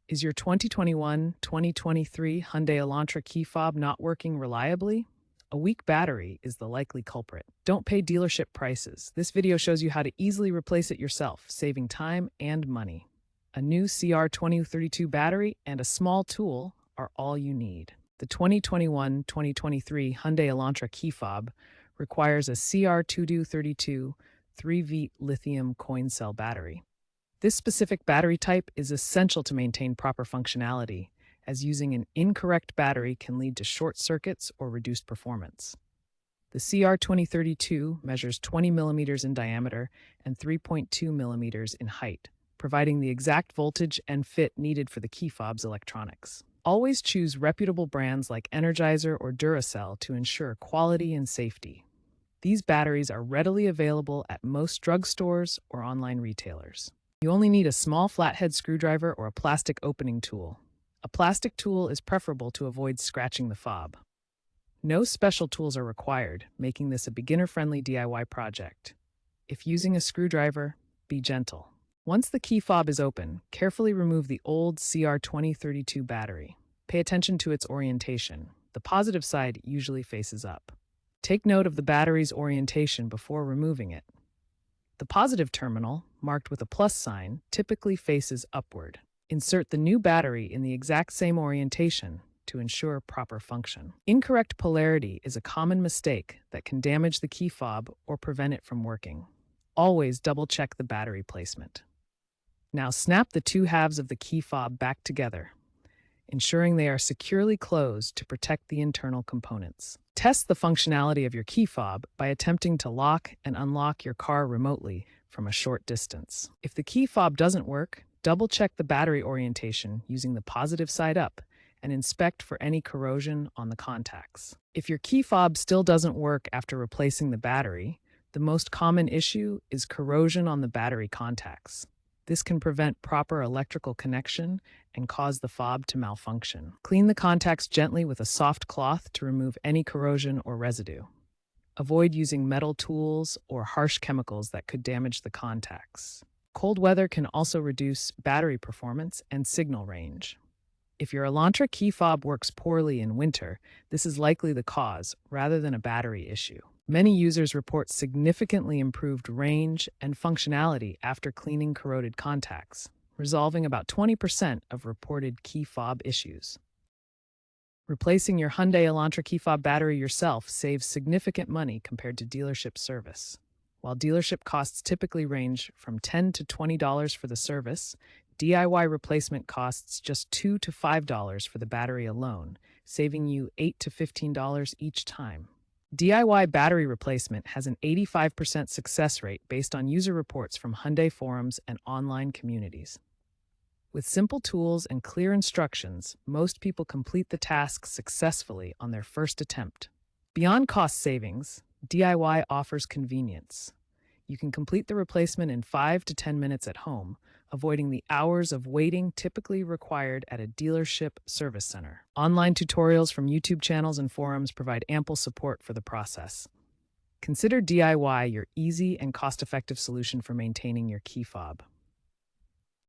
Is your 2021-2023 Hyundai Elantra key fob not working reliably? A weak battery is the likely culprit. Don't pay dealership prices. This video shows you how to easily replace it yourself, saving time and money. A new CR2032 battery and a small tool are all you need. The 2021-2023 Hyundai Elantra key fob requires a CR2232 3V lithium coin cell battery. This specific battery type is essential to maintain proper functionality, as using an incorrect battery can lead to short circuits or reduced performance. The CR2032 measures 20 millimeters in diameter and 3.2 millimeters in height, providing the exact voltage and fit needed for the key fob's electronics. Always choose reputable brands like Energizer or Duracell to ensure quality and safety. These batteries are readily available at most drugstores or online retailers. You only need a small flathead screwdriver or a plastic opening tool. A plastic tool is preferable to avoid scratching the fob. No special tools are required, making this a beginner-friendly DIY project. If using a screwdriver, be gentle. Once the key fob is open, carefully remove the old CR2032 battery. Pay attention to its orientation. The positive side usually faces up. Take note of the battery's orientation before removing it. The positive terminal, marked with a plus sign, typically faces upward. Insert the new battery in the exact same orientation to ensure proper function. Incorrect polarity is a common mistake that can damage the key fob or prevent it from working. Always double-check the battery placement. Now snap the two halves of the key fob back together, ensuring they are securely closed to protect the internal components. Test the functionality of your key fob by attempting to lock and unlock your car remotely from a short distance. If the key fob doesn't work, double-check the battery orientation using the positive side up and inspect for any corrosion on the contacts. If your key fob still doesn't work after replacing the battery, the most common issue is corrosion on the battery contacts. This can prevent proper electrical connection and cause the fob to malfunction. Clean the contacts gently with a soft cloth to remove any corrosion or residue. Avoid using metal tools or harsh chemicals that could damage the contacts. Cold weather can also reduce battery performance and signal range. If your Elantra key fob works poorly in winter, this is likely the cause rather than a battery issue. Many users report significantly improved range and functionality after cleaning corroded contacts, resolving about 20% of reported key fob issues. Replacing your Hyundai Elantra key fob battery yourself saves significant money compared to dealership service. While dealership costs typically range from $10 to $20 for the service, DIY replacement costs just $2 to $5 for the battery alone, saving you $8 to $15 each time. DIY battery replacement has an 85% success rate based on user reports from Hyundai forums and online communities. With simple tools and clear instructions, most people complete the task successfully on their first attempt. Beyond cost savings, DIY offers convenience. You can complete the replacement in 5 to 10 minutes at home, avoiding the hours of waiting typically required at a dealership service center. Online tutorials from YouTube channels and forums provide ample support for the process. Consider DIY your easy and cost-effective solution for maintaining your key fob.